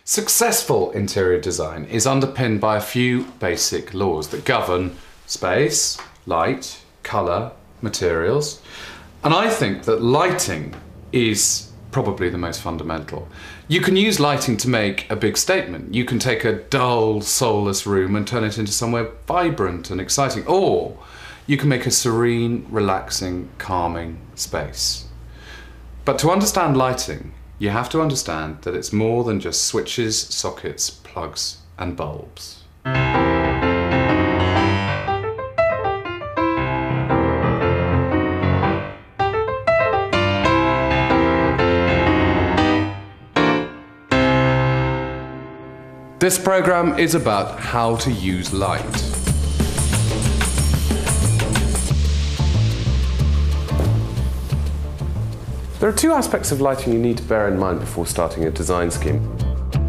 Successful interior design is underpinned by a few basic laws that govern space, light, colour, materials. And I think that lighting is probably the most fundamental. You can use lighting to make a big statement. You can take a dull, soulless room and turn it into somewhere vibrant and exciting. Or you can make a serene, relaxing, calming space. But to understand lighting, you have to understand that it's more than just switches, sockets, plugs, and bulbs. This program is about how to use light. There are two aspects of lighting you need to bear in mind before starting a design scheme.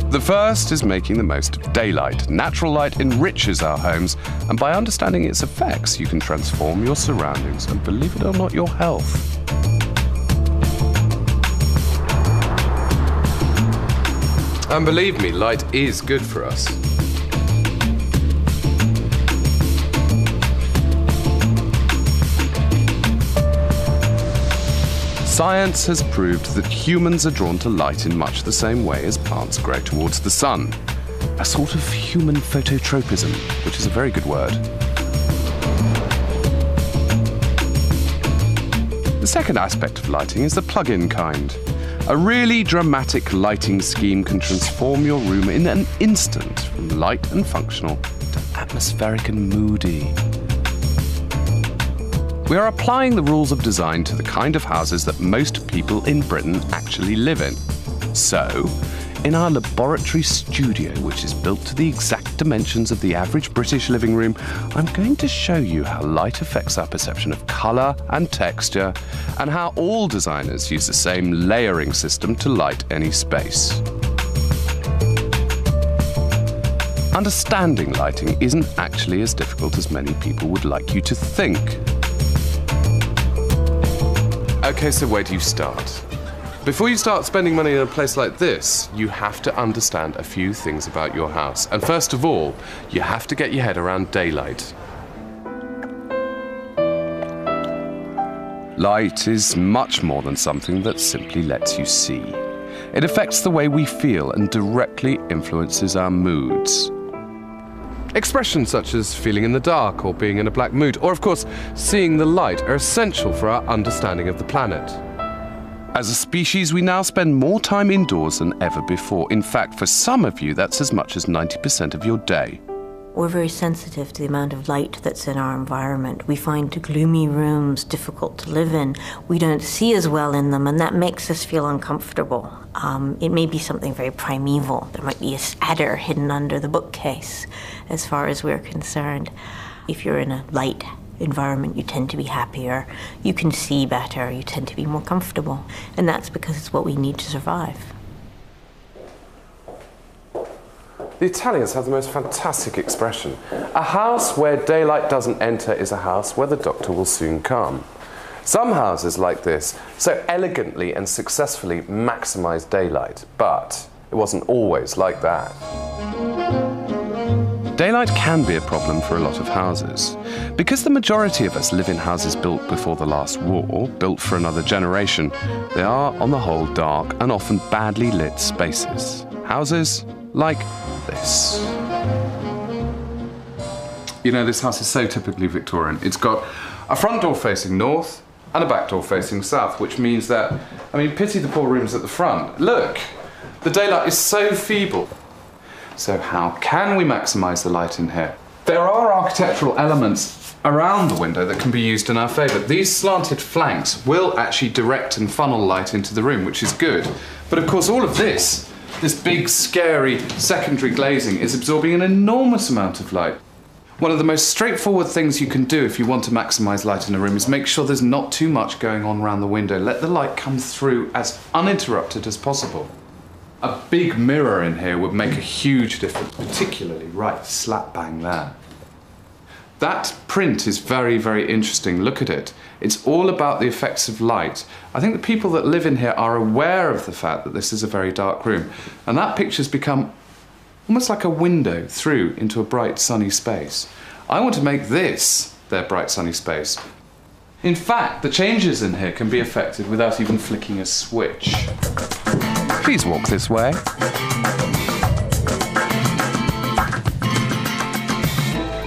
The first is making the most of daylight. Natural light enriches our homes, and by understanding its effects, you can transform your surroundings and, believe it or not, your health. And believe me, light is good for us. Science has proved that humans are drawn to light in much the same way as plants grow towards the sun. A sort of human phototropism, which is a very good word. The second aspect of lighting is the plug-in kind. A really dramatic lighting scheme can transform your room in an instant from light and functional to atmospheric and moody. We are applying the rules of design to the kind of houses that most people in Britain actually live in. So, in our laboratory studio, which is built to the exact dimensions of the average British living room, I'm going to show you how light affects our perception of colour and texture, and how all designers use the same layering system to light any space. Understanding lighting isn't actually as difficult as many people would like you to think. Okay, so where do you start? Before you start spending money in a place like this, you have to understand a few things about your house. And first of all, you have to get your head around daylight. Light is much more than something that simply lets you see. It affects the way we feel and directly influences our moods. Expressions such as feeling in the dark or being in a black mood, or of course, seeing the light, are essential for our understanding of the planet. As a species, we now spend more time indoors than ever before. In fact, for some of you, that's as much as 90% of your day. We're very sensitive to the amount of light that's in our environment. We find gloomy rooms difficult to live in. We don't see as well in them, and that makes us feel uncomfortable. It may be something very primeval. There might be a adder hidden under the bookcase, as far as we're concerned. If you're in a light environment, you tend to be happier, you can see better, you tend to be more comfortable. And that's because it's what we need to survive. The Italians have the most fantastic expression. A house where daylight doesn't enter is a house where the doctor will soon come. Some houses like this so elegantly and successfully maximize daylight, but it wasn't always like that. Daylight can be a problem for a lot of houses. Because the majority of us live in houses built before the last war, built for another generation, they are, on the whole, dark and often badly lit spaces. Houses like this. You know, this house is so typically Victorian. It's got a front door facing north and a back door facing south, which means that, I mean, pity the poor rooms at the front. Look, the daylight is so feeble. So how can we maximise the light in here? There are architectural elements around the window that can be used in our favour. These slanted flanks will actually direct and funnel light into the room, which is good. But of course all of this big, scary secondary glazing is absorbing an enormous amount of light. One of the most straightforward things you can do if you want to maximise light in a room is make sure there's not too much going on around the window. Let the light come through as uninterrupted as possible. A big mirror in here would make a huge difference, particularly right slap bang there. That print is very, very interesting. Look at it. It's all about the effects of light. I think the people that live in here are aware of the fact that this is a very dark room. And that picture's become almost like a window through into a bright, sunny space. I want to make this their bright, sunny space. In fact, the changes in here can be effected without even flicking a switch. Please walk this way.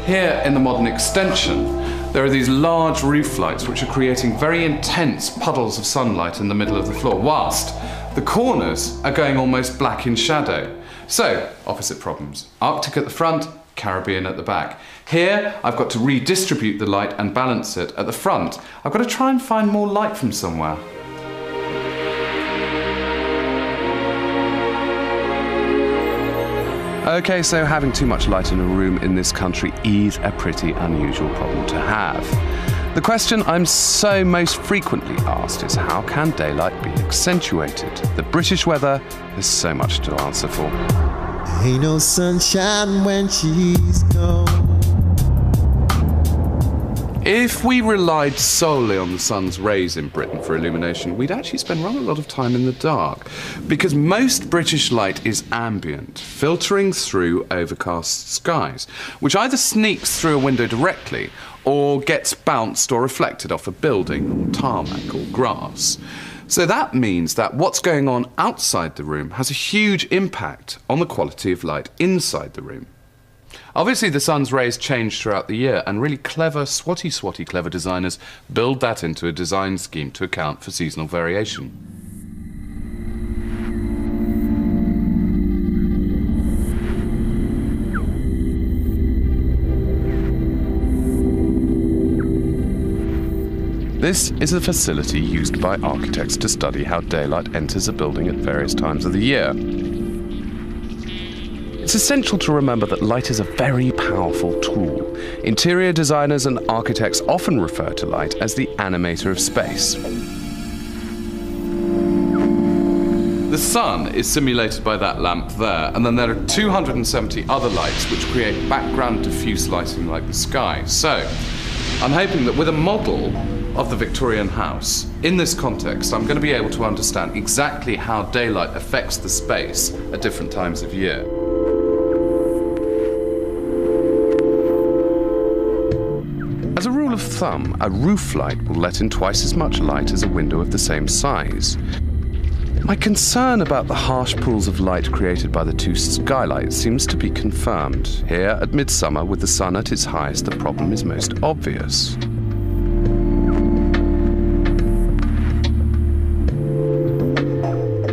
Here in the modern extension, there are these large roof lights which are creating very intense puddles of sunlight in the middle of the floor, whilst the corners are going almost black in shadow. So, opposite problems. Arctic at the front, Caribbean at the back. Here, I've got to redistribute the light and balance it. At the front, I've got to try and find more light from somewhere. Okay, so having too much light in a room in this country is a pretty unusual problem to have. The question I'm so most frequently asked is how can daylight be accentuated? The British weather is so much to answer for. Ain't no sunshine when she's gone. If we relied solely on the sun's rays in Britain for illumination, we'd actually spend rather a lot of time in the dark, because most British light is ambient, filtering through overcast skies, which either sneaks through a window directly or gets bounced or reflected off a building, or tarmac or grass. So that means that what's going on outside the room has a huge impact on the quality of light inside the room. Obviously, the sun's rays change throughout the year, and really clever, swatty clever designers build that into a design scheme to account for seasonal variation. This is a facility used by architects to study how daylight enters a building at various times of the year. It's essential to remember that light is a very powerful tool. Interior designers and architects often refer to light as the animator of space. The sun is simulated by that lamp there, and then there are 270 other lights which create background diffuse lighting like the sky. So, I'm hoping that with a model of the Victorian house, in this context, I'm going to be able to understand exactly how daylight affects the space at different times of year. As a rule of thumb, a roof light will let in twice as much light as a window of the same size. My concern about the harsh pools of light created by the two skylights seems to be confirmed. Here, at midsummer, with the sun at its highest, the problem is most obvious.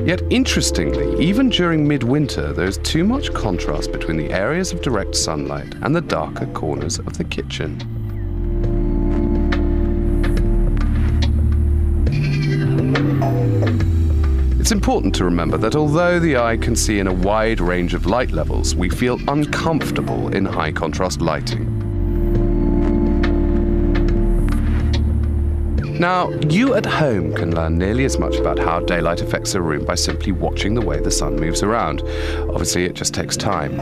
Yet interestingly, even during midwinter, there's too much contrast between the areas of direct sunlight and the darker corners of the kitchen. It's important to remember that although the eye can see in a wide range of light levels, we feel uncomfortable in high contrast lighting. Now, you at home can learn nearly as much about how daylight affects a room by simply watching the way the sun moves around. Obviously, it just takes time.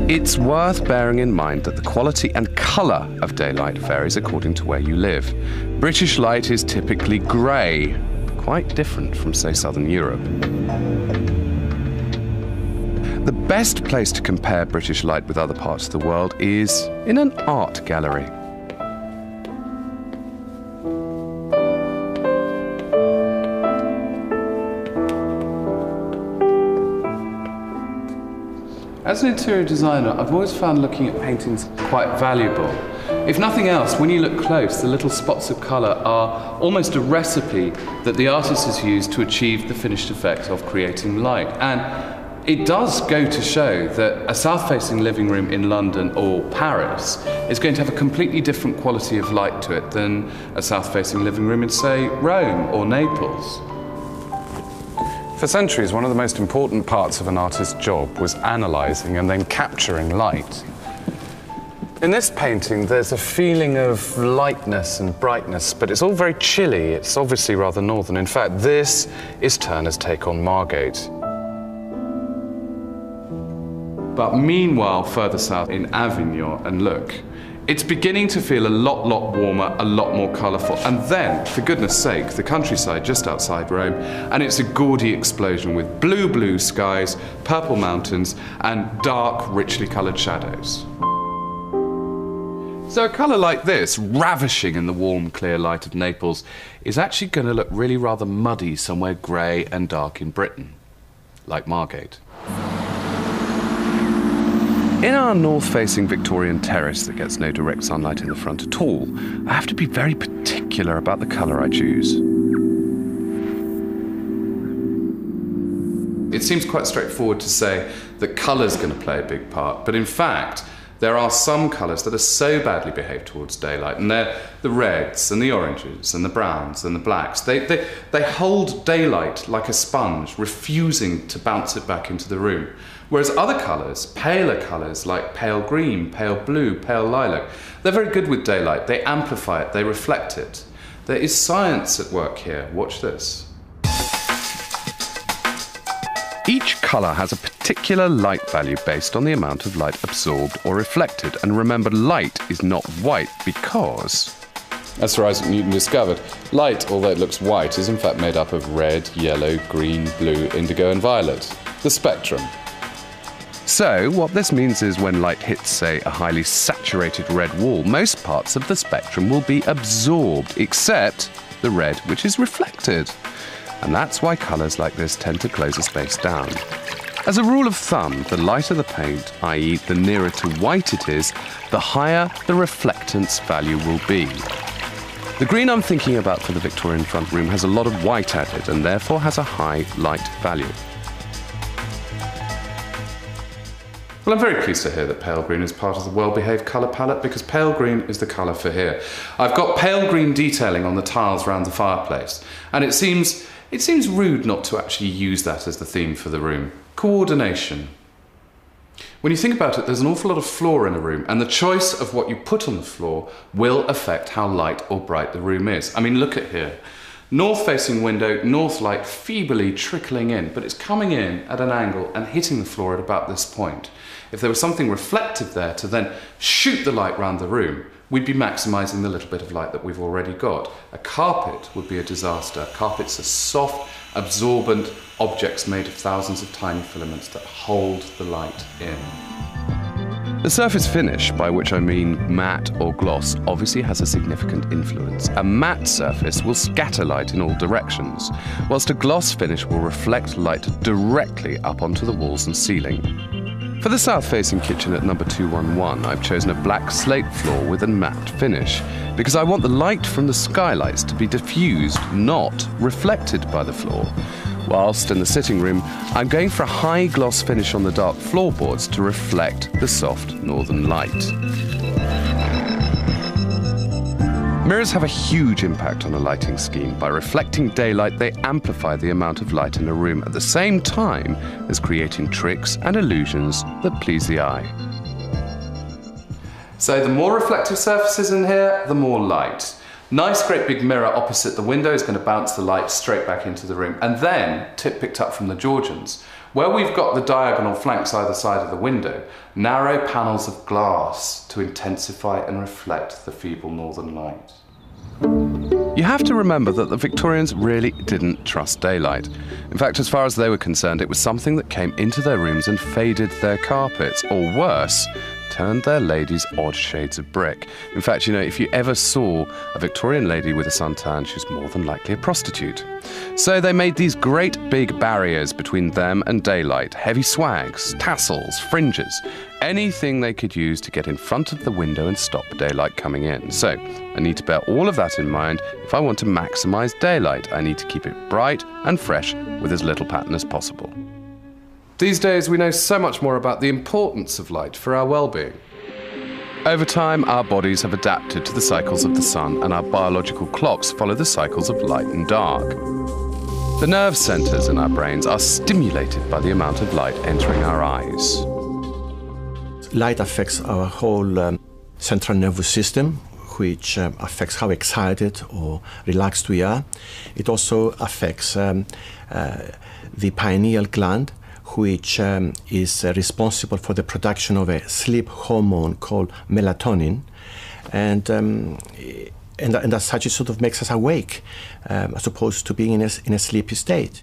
It's worth bearing in mind that the quality and colour of daylight varies according to where you live. British light is typically grey, quite different from, say, Southern Europe. The best place to compare British light with other parts of the world is in an art gallery. As an interior designer, I've always found looking at paintings quite valuable. If nothing else, when you look close, the little spots of colour are almost a recipe that the artist has used to achieve the finished effect of creating light. And it does go to show that a south-facing living room in London or Paris is going to have a completely different quality of light to it than a south-facing living room in, say, Rome or Naples. For centuries, one of the most important parts of an artist's job was analysing and then capturing light. In this painting, there's a feeling of lightness and brightness, but it's all very chilly. It's obviously rather northern. In fact, this is Turner's take on Margate. But meanwhile, further south in Avignon, and look, it's beginning to feel a lot warmer, a lot more colourful. And then, for goodness sake, the countryside just outside Rome, and it's a gaudy explosion with blue skies, purple mountains, and dark, richly coloured shadows. So a colour like this, ravishing in the warm, clear light of Naples, is actually going to look really rather muddy somewhere grey and dark in Britain, like Margate. In our north-facing Victorian terrace that gets no direct sunlight in the front at all, I have to be very particular about the colour I choose. It seems quite straightforward to say that colour's going to play a big part, but in fact, there are some colours that are so badly behaved towards daylight, and they're the reds and the oranges and the browns and the blacks. They hold daylight like a sponge, refusing to bounce it back into the room. Whereas other colours, paler colours like pale green, pale blue, pale lilac, they're very good with daylight. They amplify it, they reflect it. There is science at work here. Watch this. Each colour has a particular light value based on the amount of light absorbed or reflected. And remember, light is not white because, as Sir Isaac Newton discovered, light, although it looks white, is in fact made up of red, yellow, green, blue, indigo and violet. The spectrum. So, what this means is when light hits, say, a highly saturated red wall, most parts of the spectrum will be absorbed, except the red, which is reflected. And that's why colours like this tend to close a space down. As a rule of thumb, the lighter the paint, i.e. the nearer to white it is, the higher the reflectance value will be. The green I'm thinking about for the Victorian front room has a lot of white added and therefore has a high light value. Well, I'm very pleased to hear that pale green is part of the well-behaved colour palette, because pale green is the colour for here. I've got pale green detailing on the tiles around the fireplace, and it seems rude not to actually use that as the theme for the room. Coordination. When you think about it, there's an awful lot of floor in a room, and the choice of what you put on the floor will affect how light or bright the room is. I mean, look at here. North-facing window, north light feebly trickling in, but it's coming in at an angle and hitting the floor at about this point. If there was something reflective there to then shoot the light round the room, we'd be maximising the little bit of light that we've already got. A carpet would be a disaster. Carpets are soft, absorbent objects made of thousands of tiny filaments that hold the light in. The surface finish, by which I mean matte or gloss, obviously has a significant influence. A matte surface will scatter light in all directions, whilst a gloss finish will reflect light directly up onto the walls and ceiling. For the south-facing kitchen at number 211, I've chosen a black slate floor with a matte finish, because I want the light from the skylights to be diffused, not reflected by the floor. Whilst in the sitting room, I'm going for a high gloss finish on the dark floorboards to reflect the soft northern light. Mirrors have a huge impact on a lighting scheme. By reflecting daylight, they amplify the amount of light in a room at the same time as creating tricks and illusions that please the eye. So the more reflective surfaces in here, the more light. Nice great big mirror opposite the window is going to bounce the light straight back into the room. And then, tip picked up from the Georgians, where we've got the diagonal flanks either side of the window, narrow panels of glass to intensify and reflect the feeble northern light. You have to remember that the Victorians really didn't trust daylight. In fact, as far as they were concerned, it was something that came into their rooms and faded their carpets, or worse, turned their ladies odd shades of brick. In fact, you know, if you ever saw a Victorian lady with a suntan, she's more than likely a prostitute. So they made these great big barriers between them and daylight, heavy swags, tassels, fringes, anything they could use to get in front of the window and stop daylight coming in. So I need to bear all of that in mind. If I want to maximize daylight, I need to keep it bright and fresh with as little pattern as possible. These days we know so much more about the importance of light for our well-being. Over time, our bodies have adapted to the cycles of the sun, and our biological clocks follow the cycles of light and dark. The nerve centers in our brains are stimulated by the amount of light entering our eyes. Light affects our whole central nervous system, which affects how excited or relaxed we are. It also affects the pineal gland, which is responsible for the production of a sleep hormone called melatonin. And as such, it sort of makes us awake, as opposed to being in a sleepy state.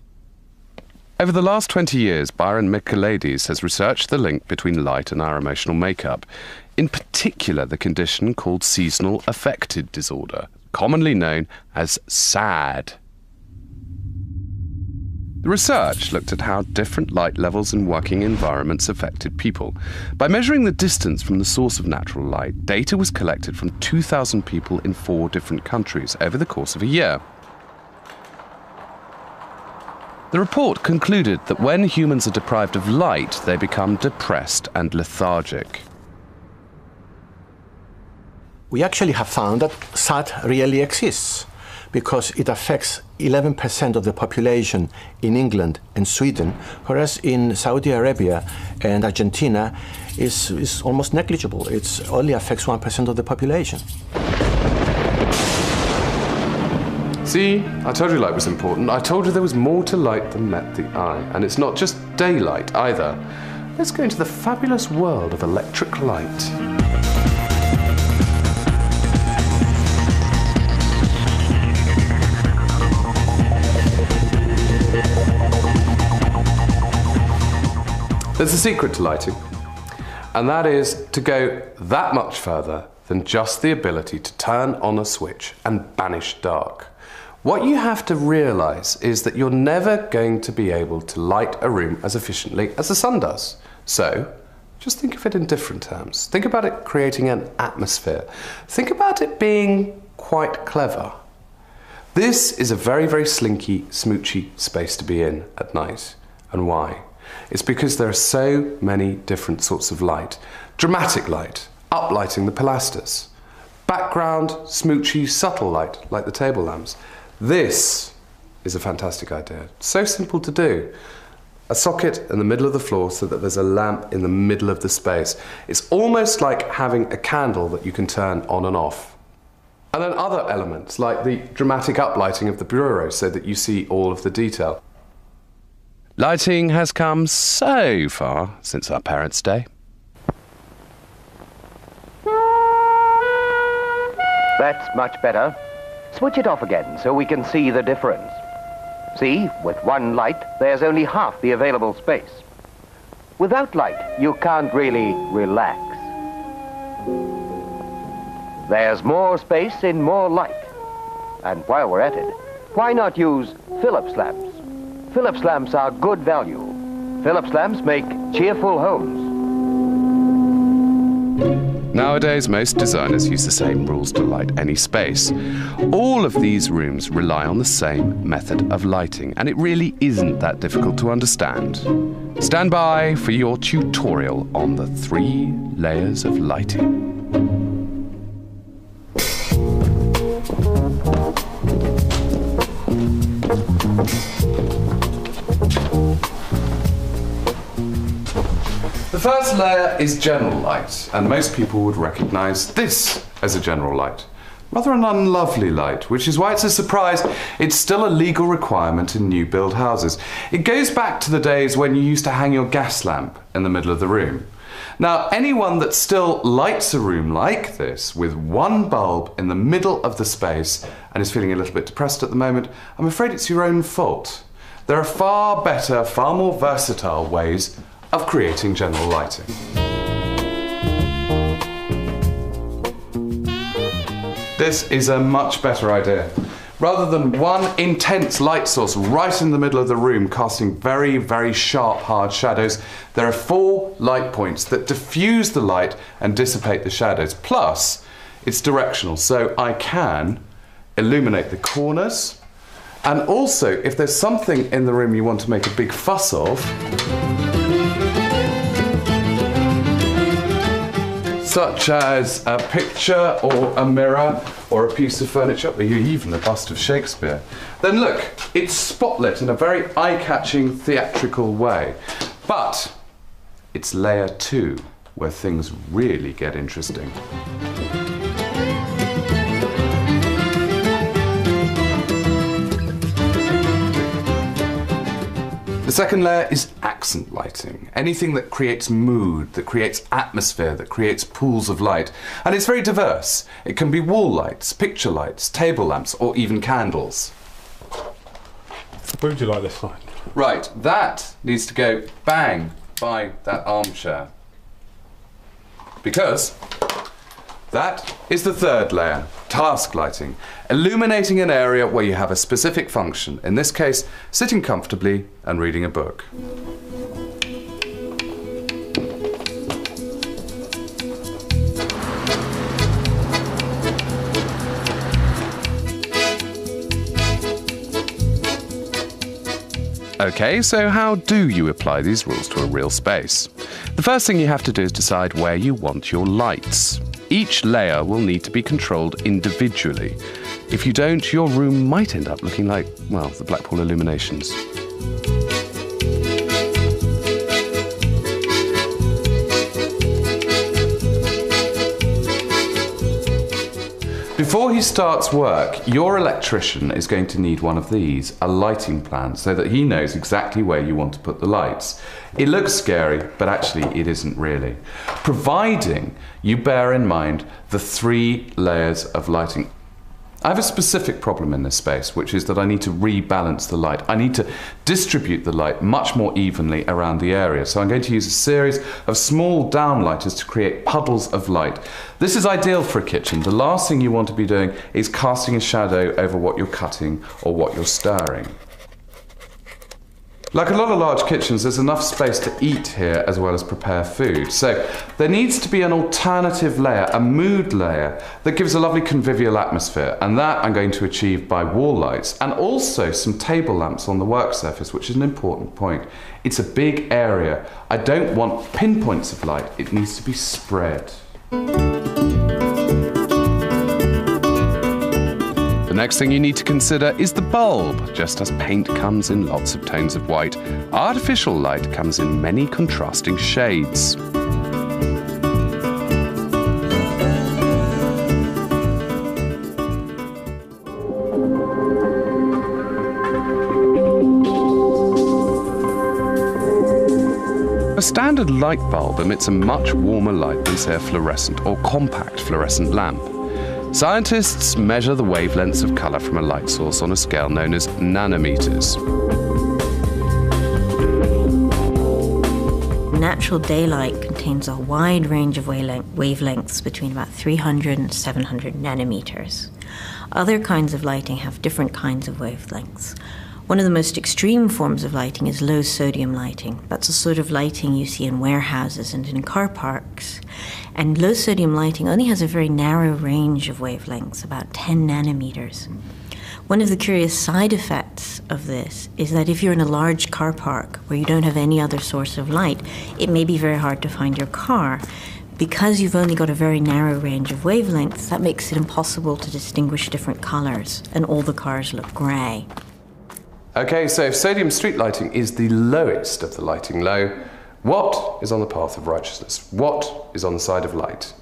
Over the last 20 years, Byron Michaelides has researched the link between light and our emotional makeup, in particular the condition called seasonal affective disorder, commonly known as SAD. The research looked at how different light levels and working environments affected people. By measuring the distance from the source of natural light, data was collected from 2,000 people in 4 different countries over the course of a year. The report concluded that when humans are deprived of light, they become depressed and lethargic. We actually have found that SAD really exists, because it affects 11% of the population in England and Sweden, whereas in Saudi Arabia and Argentina is almost negligible. It only affects 1% of the population. See, I told you light was important. I told you there was more to light than met the eye. And it's not just daylight either. Let's go into the fabulous world of electric light. There's a secret to lighting, and that is to go that much further than just the ability to turn on a switch and banish dark. What you have to realise is that you're never going to be able to light a room as efficiently as the sun does. So, just think of it in different terms. Think about it creating an atmosphere. Think about it being quite clever. This is a very, very slinky, smoochy space to be in at night. And why? It's because there are so many different sorts of light. Dramatic light, uplighting the pilasters. Background, smoochy, subtle light, like the table lamps. This is a fantastic idea. So simple to do. A socket in the middle of the floor so that there's a lamp in the middle of the space. It's almost like having a candle that you can turn on and off. And then other elements, like the dramatic uplighting of the bureau so that you see all of the detail. Lighting has come so far since our parents' day. That's much better. Switch it off again so we can see the difference. See, with one light, there's only half the available space. Without light, you can't really relax. There's more space in more light. And while we're at it, why not use Philips lamps? Philips lamps are good value. Philips lamps make cheerful homes. Nowadays, most designers use the same rules to light any space. All of these rooms rely on the same method of lighting, and it really isn't that difficult to understand. Stand by for your tutorial on the 3 layers of lighting. The first layer is general light, and most people would recognize this as a general light. Rather an unlovely light, which is why it's a surprise it's still a legal requirement in new build houses. It goes back to the days when you used to hang your gas lamp in the middle of the room. Now, anyone that still lights a room like this with one bulb in the middle of the space and is feeling a little bit depressed at the moment, I'm afraid it's your own fault. There are far better, far more versatile ways of creating general lighting. This is a much better idea. Rather than one intense light source right in the middle of the room casting very, very sharp, hard shadows, there are 4 light points that diffuse the light and dissipate the shadows. Plus, it's directional, so I can illuminate the corners, and also, if there's something in the room you want to make a big fuss of, such as a picture or a mirror or a piece of furniture, or even a bust of Shakespeare, then look, it's spotlit in a very eye-catching theatrical way. But it's layer 2 where things really get interesting. The second layer is accent lighting. Anything that creates mood, that creates atmosphere, that creates pools of light. And it's very diverse. It can be wall lights, picture lights, table lamps, or even candles. Where would you like this light? Right, that needs to go bang by that armchair. Because that is the third layer, task lighting, illuminating an area where you have a specific function, in this case, sitting comfortably and reading a book. Okay, so how do you apply these rules to a real space? The first thing you have to do is decide where you want your lights. Each layer will need to be controlled individually. If you don't, your room might end up looking like, well, the Blackpool Illuminations. Before he starts work, your electrician is going to need one of these, a lighting plan, so that he knows exactly where you want to put the lights. It looks scary, but actually it isn't really. Providing you bear in mind the 3 layers of lighting. I have a specific problem in this space, which is that I need to rebalance the light. I need to distribute the light much more evenly around the area. So I'm going to use a series of small downlighters to create puddles of light. This is ideal for a kitchen. The last thing you want to be doing is casting a shadow over what you're cutting or what you're stirring. Like a lot of large kitchens, there's enough space to eat here as well as prepare food. So there needs to be an alternative layer, a mood layer, that gives a lovely convivial atmosphere. And that I'm going to achieve by wall lights and also some table lamps on the work surface, which is an important point. It's a big area. I don't want pinpoints of light. It needs to be spread. The next thing you need to consider is the bulb. Just as paint comes in lots of tones of white, artificial light comes in many contrasting shades. A standard light bulb emits a much warmer light than, say, a fluorescent or compact fluorescent lamp. Scientists measure the wavelengths of colour from a light source on a scale known as nanometers. Natural daylight contains a wide range of wavelengths between about 300 and 700 nanometers. Other kinds of lighting have different kinds of wavelengths. One of the most extreme forms of lighting is low sodium lighting. That's the sort of lighting you see in warehouses and in car parks. And low sodium lighting only has a very narrow range of wavelengths, about 10 nanometers. One of the curious side effects of this is that if you're in a large car park where you don't have any other source of light, it may be very hard to find your car. Because you've only got a very narrow range of wavelengths, that makes it impossible to distinguish different colors, and all the cars look grey. Okay, so if sodium street lighting is the lowest of the lighting low, what is on the path of righteousness? What is on the side of light?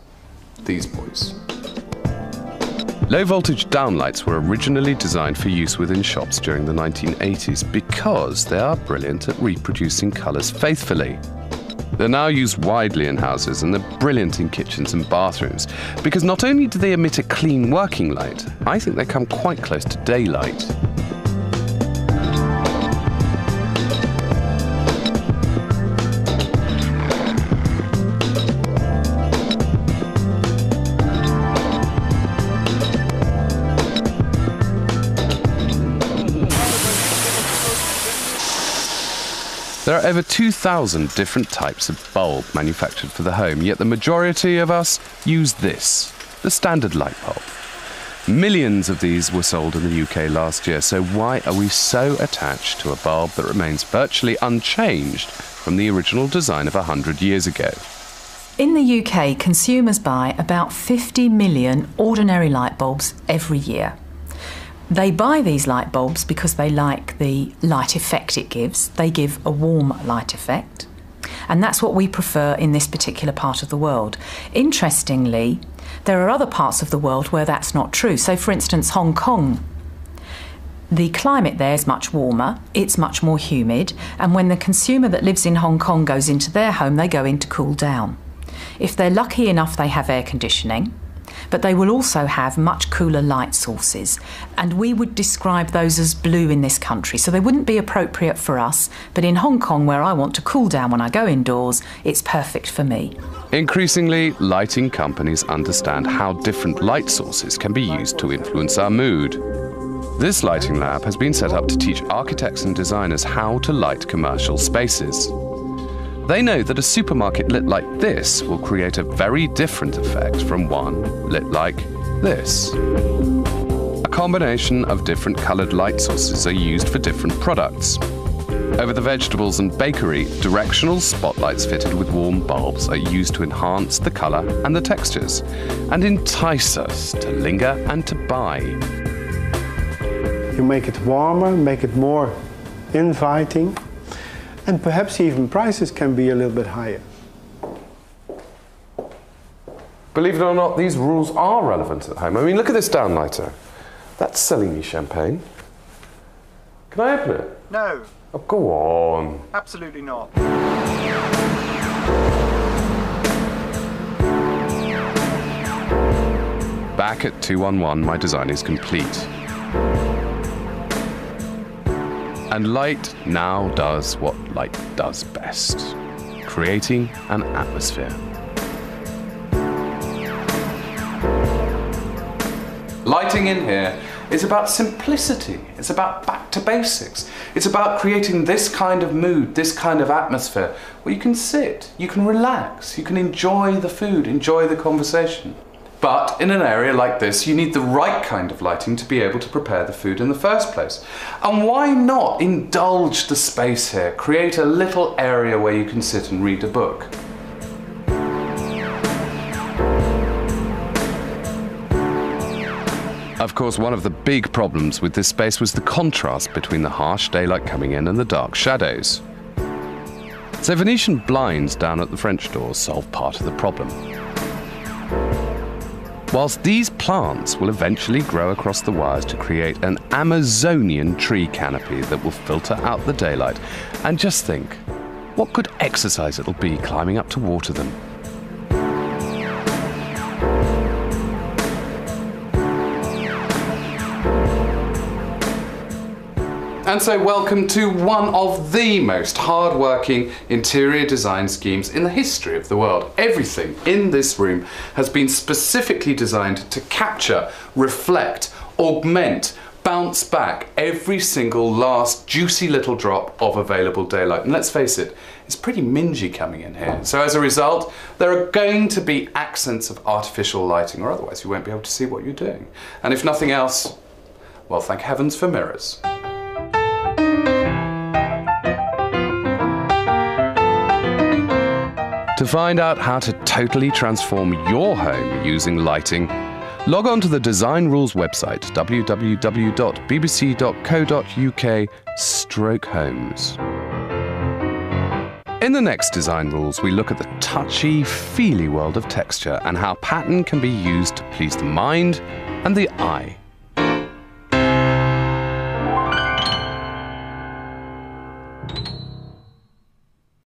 These boys. Low voltage downlights were originally designed for use within shops during the 1980s because they are brilliant at reproducing colours faithfully. They're now used widely in houses and they're brilliant in kitchens and bathrooms because not only do they emit a clean working light, I think they come quite close to daylight. There are over 2,000 different types of bulb manufactured for the home, yet the majority of us use this, the standard light bulb. Millions of these were sold in the UK last year, so why are we so attached to a bulb that remains virtually unchanged from the original design of 100 years ago? In the UK, consumers buy about 50 million ordinary light bulbs every year. They buy these light bulbs because they like the light effect it gives. They give a warm light effect. And that's what we prefer in this particular part of the world. Interestingly, there are other parts of the world where that's not true. So, for instance, Hong Kong. The climate there is much warmer, it's much more humid, and when the consumer that lives in Hong Kong goes into their home, they go in to cool down. If they're lucky enough, they have air conditioning, but they will also have much cooler light sources, and we would describe those as blue in this country, so they wouldn't be appropriate for us, but in Hong Kong, where I want to cool down when I go indoors, it's perfect for me. Increasingly, lighting companies understand how different light sources can be used to influence our mood. This lighting lab has been set up to teach architects and designers how to light commercial spaces. They know that a supermarket lit like this will create a very different effect from one lit like this. A combination of different coloured light sources are used for different products. Over the vegetables and bakery, directional spotlights fitted with warm bulbs are used to enhance the colour and the textures and entice us to linger and to buy. You make it warmer, make it more inviting, and perhaps even prices can be a little bit higher. Believe it or not, these rules are relevant at home. I mean, look at this downlighter. That's selling me champagne. Can I open it? No. Oh, go on. Absolutely not. Back at 211, my design is complete. And light now does what light does best, creating an atmosphere. Lighting in here is about simplicity. It's about back to basics. It's about creating this kind of mood, this kind of atmosphere where you can sit, you can relax, you can enjoy the food, enjoy the conversation. But in an area like this, you need the right kind of lighting to be able to prepare the food in the first place. And why not indulge the space here? Create a little area where you can sit and read a book. Of course, one of the big problems with this space was the contrast between the harsh daylight coming in and the dark shadows. So Venetian blinds down at the French doors solve part of the problem. Whilst these plants will eventually grow across the wires to create an Amazonian tree canopy that will filter out the daylight. And just think, what good exercise it'll be climbing up to water them. And so welcome to one of the most hard-working interior design schemes in the history of the world. Everything in this room has been specifically designed to capture, reflect, augment, bounce back every single last juicy little drop of available daylight. And let's face it, it's pretty mingy coming in here. So as a result, there are going to be accents of artificial lighting, or otherwise you won't be able to see what you're doing. And if nothing else, well, thank heavens for mirrors. To find out how to totally transform your home using lighting, log on to the Design Rules website, www.bbc.co.uk/homes. In the next Design Rules, we look at the touchy, feely world of texture and how pattern can be used to please the mind and the eye.